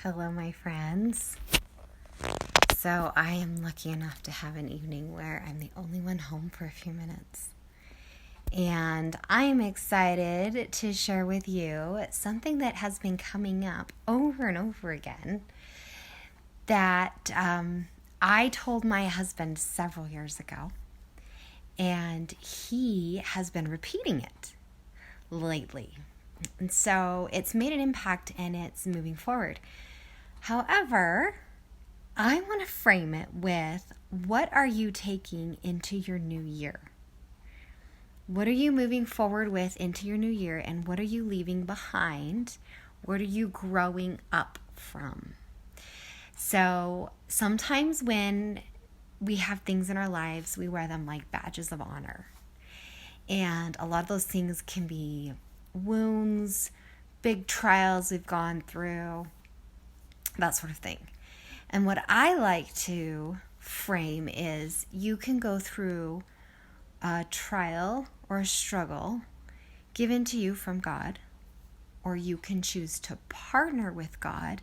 Hello, my friends. So I am lucky enough to have an evening where I'm the only one home for a few minutes. And I am excited to share with you something that has been coming up over and over again that I told my husband several years ago. And he has been repeating it lately. And so it's made an impact and it's moving forward. However, I want to frame it with, what are you taking into your new year? What are you moving forward with into your new year, and what are you leaving behind? What are you growing up from? So sometimes when we have things in our lives, we wear them like badges of honor. And a lot of those things can be wounds, big trials we've gone through, that sort of thing. And what I like to frame is, you can go through a trial or a struggle given to you from God, or you can choose to partner with God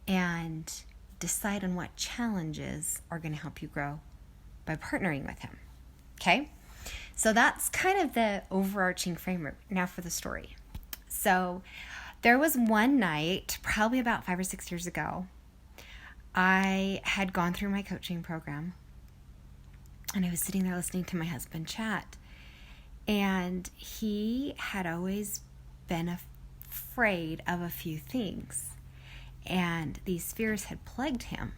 and decide on what challenges are going to help you grow by partnering with Him. Okay? So that's kind of the overarching framework. Now for the story. So there was one night, probably about 5 or 6 years ago, I had gone through my coaching program, and I was sitting there listening to my husband chat, and he had always been afraid of a few things, and these fears had plagued him.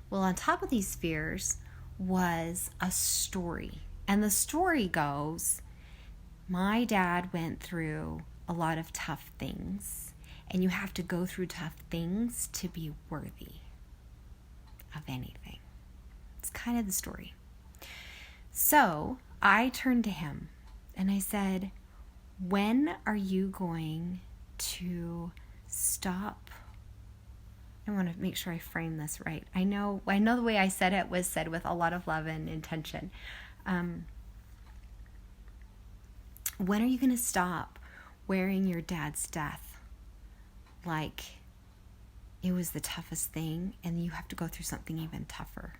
Well, on top of these fears was a story, and the story goes, my dad went through a lot of tough things, and you have to go through tough things to be worthy of anything. It's kind of the story. So I turned to him and I said, when are you going to stop? I want to make sure I frame this right. I know the way I said it was said with a lot of love and intention. When are you going to stop wearing your dad's death like it was the toughest thing, and you have to go through something even tougher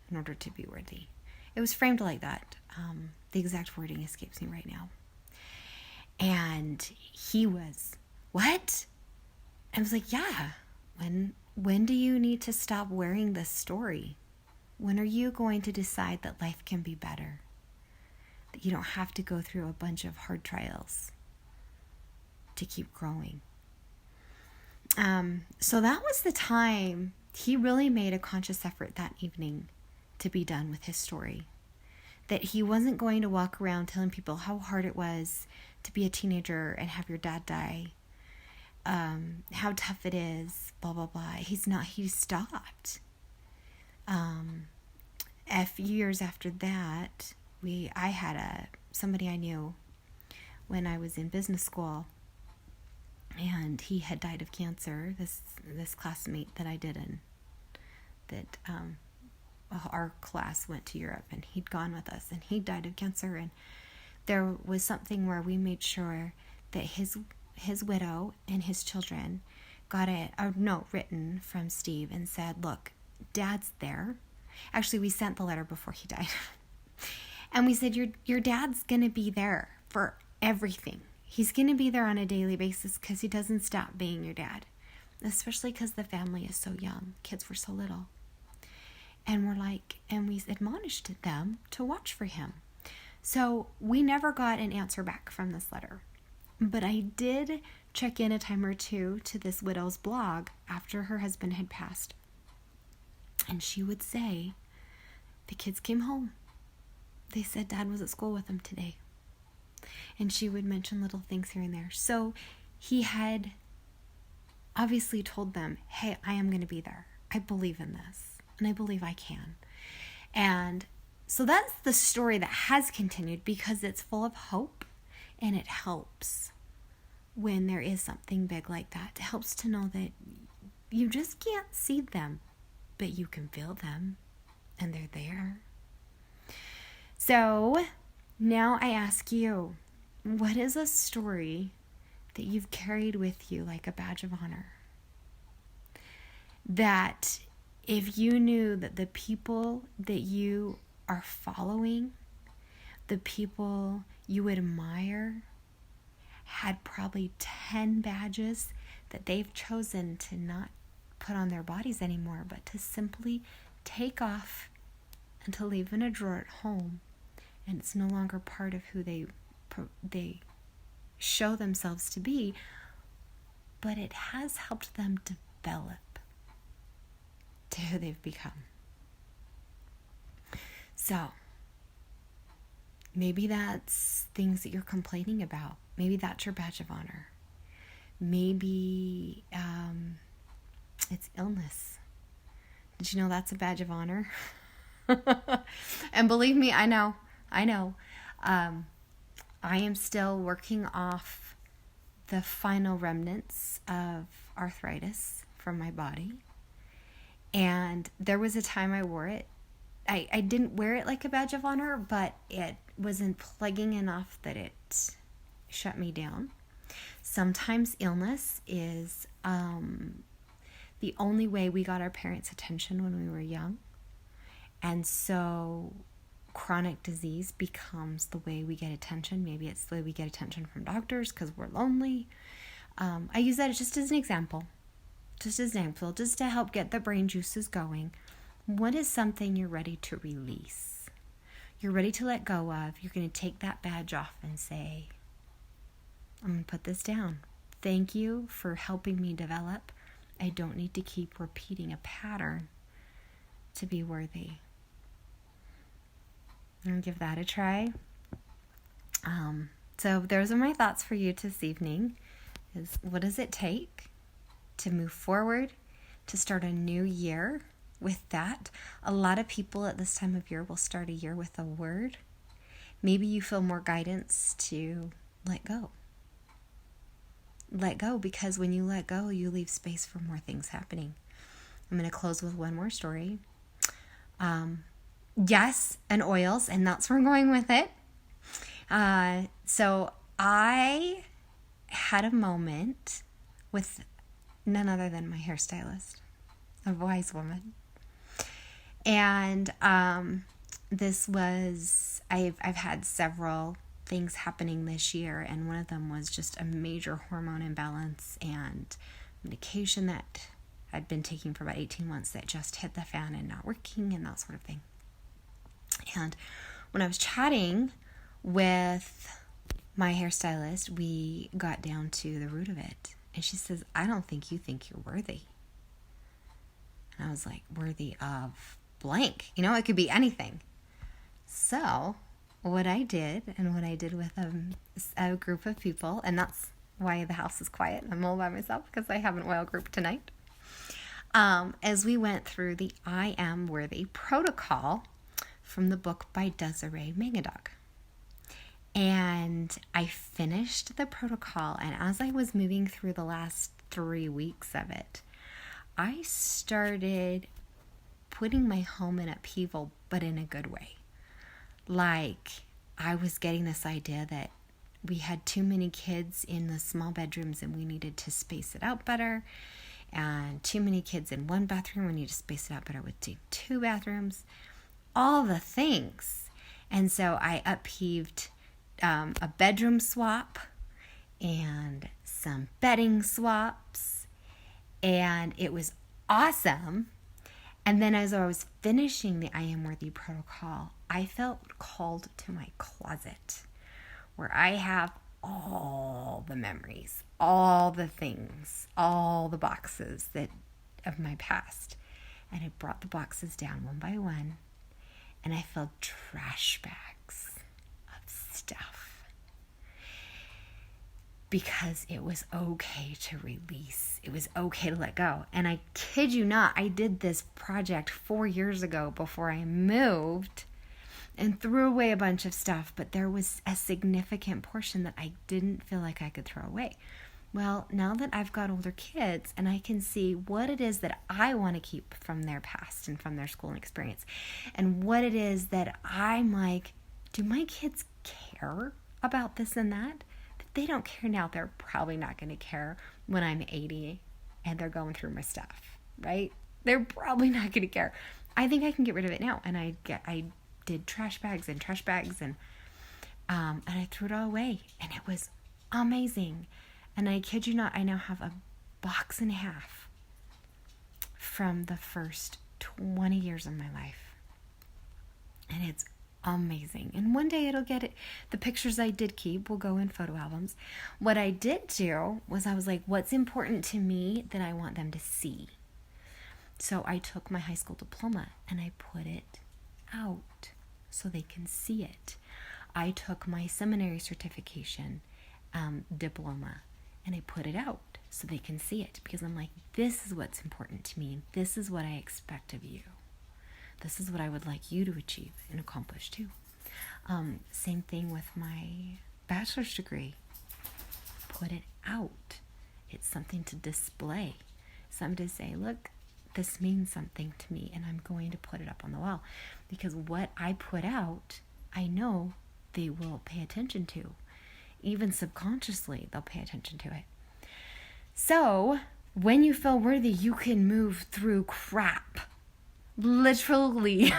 in order to be worthy? It was framed like that. The exact wording escapes me right now. And he was, what? I was like, yeah. When do you need to stop wearing this story? When are you going to decide that life can be better? That you don't have to go through a bunch of hard trials to keep growing? So that was the time he really made a conscious effort that evening to be done with his story. That he wasn't going to walk around telling people how hard it was to be a teenager and have your dad die, how tough it is, blah, blah, blah. He stopped. A few years after that, I had somebody I knew when I was in business school, and he had died of cancer, this classmate that I did in, that our class went to Europe, and he'd gone with us, and he died of cancer. And there was something where we made sure that his widow and his children got a note written from Steve and said, look, Dad's there. Actually, we sent the letter before he died. And we said, your dad's going to be there for everything. He's going to be there on a daily basis because he doesn't stop being your dad, especially because the family is so young. Kids were so little. And we admonished them to watch for him. So we never got an answer back from this letter. But I did check in a time or two to this widow's blog after her husband had passed. And she would say, the kids came home. They said Dad was at school with them today. And she would mention little things here and there. So he had obviously told them, hey, I am going to be there. I believe in this, and I believe I can. And so that's the story that has continued, because it's full of hope, and it helps when there is something big like that. It helps to know that you just can't see them, but you can feel them, and they're there. So now I ask you, what is a story that you've carried with you like a badge of honor? that if you knew that the people that you are following, the people you admire, had probably 10 badges that they've chosen to not put on their bodies anymore, but to simply take off and to leave in a drawer at home, and it's no longer part of who they show themselves to be, but it has helped them develop to who they've become. So maybe that's things that you're complaining about. Maybe that's your badge of honor. Maybe it's illness. Did you know that's a badge of honor? And believe me, I know. I am still working off the final remnants of arthritis from my body. And there was a time I wore it. I didn't wear it like a badge of honor, but it wasn't plaguing enough that it shut me down. Sometimes illness is the only way we got our parents' attention when we were young. And so chronic disease becomes the way we get attention. Maybe it's the way we get attention from doctors because we're lonely. I use that just as an example. Just to help get the brain juices going. What is something you're ready to release? You're ready to let go of. You're going to take that badge off and say, I'm going to put this down. Thank you for helping me develop. I don't need to keep repeating a pattern to be worthy. I'm going to give that a try. So those are my thoughts for you this evening. Is what does it take to move forward, to start a new year with that? A lot of people at this time of year will start a year with a word. Maybe you feel more guidance to let go. Let go, because when you let go, you leave space for more things happening. I'm going to close with one more story. Yes, and oils, and that's where I'm going with it. So I had a moment with none other than my hairstylist, a wise woman. And this was, I've had several things happening this year, and one of them was just a major hormone imbalance and medication that I'd been taking for about 18 months that just hit the fan and not working and that sort of thing. And when I was chatting with my hairstylist, we got down to the root of it. And she says, I don't think you think you're worthy. And I was like, worthy of blank. It could be anything. So what I did with a group of people, and that's why the house is quiet. I'm all by myself because I have an oil group tonight. As we went through the I Am Worthy protocol from the book by Desiree Mangadoc. And I finished the protocol, and as I was moving through the last 3 weeks of it, I started putting my home in upheaval, but in a good way. Like, I was getting this idea that we had too many kids in the small bedrooms and we needed to space it out better. And too many kids in one bathroom, we need to space it out better with 2 bathrooms. All the things. And so I upheaved a bedroom swap and some bedding swaps, and it was awesome. And then as I was finishing the I Am Worthy protocol, I felt called to my closet, where I have all the memories, all the things, all the boxes of my past. And I brought the boxes down one by one, and I filled trash bags of stuff. Because it was okay to release. It was okay to let go. And I kid you not, I did this project 4 years ago before I moved and threw away a bunch of stuff. But there was a significant portion that I didn't feel like I could throw away. Well, now that I've got older kids and I can see what it is that I want to keep from their past and from their schooling experience, and what it is that I'm like, do my kids care about this and that? They don't care now. They're probably not going to care when I'm 80 and they're going through my stuff. right? They're probably not going to care. I think I can get rid of it now. And I did trash bags, and I threw it all away, and it was amazing. And I kid you not, I now have a box and a half from the first 20 years of my life. And it's amazing. And one day it'll get it. The pictures I did keep will go in photo albums. What I did do was I was like, what's important to me that I want them to see? So I took my high school diploma and I put it out so they can see it. I took my seminary certification diploma and I put it out so they can see it, because I'm like, this is what's important to me. This is what I expect of you. This is what I would like you to achieve and accomplish too. Same thing with my bachelor's degree. Put it out. It's something to display. Something to say, look, this means something to me, and I'm going to put it up on the wall. Because what I put out, I know they will pay attention to. Even subconsciously, they'll pay attention to it. So, when you feel worthy, you can move through crap. Literally.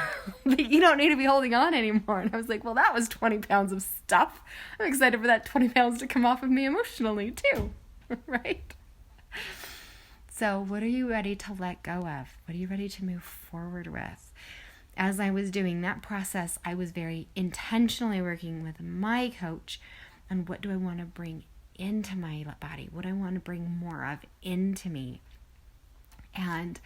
You don't need to be holding on anymore. And I was like, well, that was 20 pounds of stuff. I'm excited for that 20 pounds to come off of me emotionally, too. Right? So, what are you ready to let go of? What are you ready to move forward with? As I was doing that process, I was very intentionally working with my coach on what do I want to bring into my body? What do I want to bring more of into me? And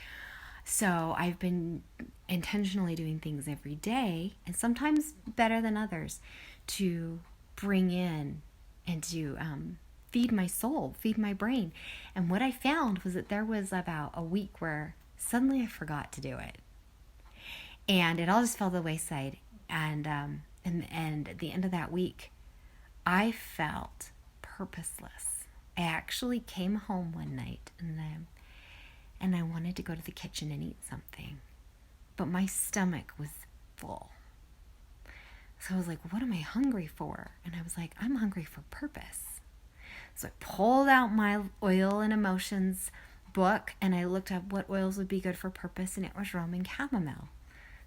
so I've been intentionally doing things every day, and sometimes better than others, to bring in and to feed my soul, feed my brain. And what I found was that there was about a week where suddenly I forgot to do it. And it all just fell to the wayside. And at the end of that week, I felt purposeless. I actually came home one night and I wanted to go to the kitchen and eat something. But my stomach was full. So I was like, what am I hungry for? And I was like, I'm hungry for purpose. So I pulled out my oil and emotions book and I looked up what oils would be good for purpose, and it was Roman chamomile.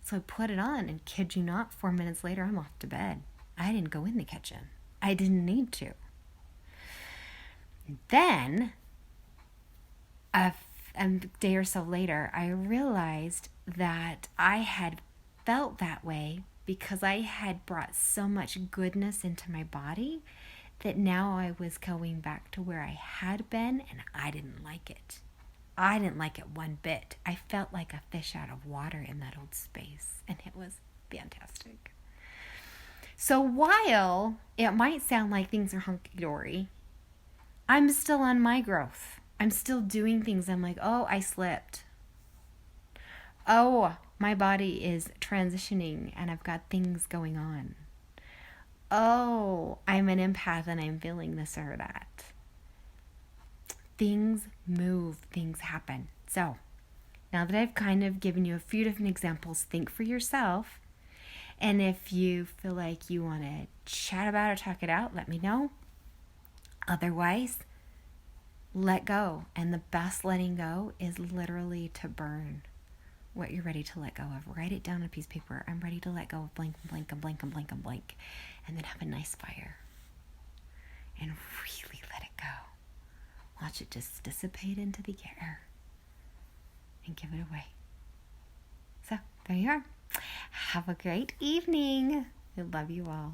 So I put it on, and kid you not, 4 minutes later, I'm off to bed. I didn't go in the kitchen. I didn't need to. Then, a day or so later, I realized that I had felt that way because I had brought so much goodness into my body that now I was going back to where I had been, and I didn't like it. I didn't like it one bit. I felt like a fish out of water in that old space, and it was fantastic. So while it might sound like things are hunky-dory, I'm still on my growth. I'm still doing things. I'm like, oh, I slipped. Oh, my body is transitioning and I've got things going on. Oh, I'm an empath and I'm feeling this or that. Things move, things happen. So now that I've kind of given you a few different examples, think for yourself. And if you feel like you want to chat about it, talk it out, let me know. Otherwise, let go. And the best letting go is literally to burn what you're ready to let go of. Write it down on a piece of paper. I'm ready to let go of blank and blank and blank and blank and blank. And then have a nice fire. And really let it go. Watch it just dissipate into the air. And give it away. So, there you are. Have a great evening. I love you all.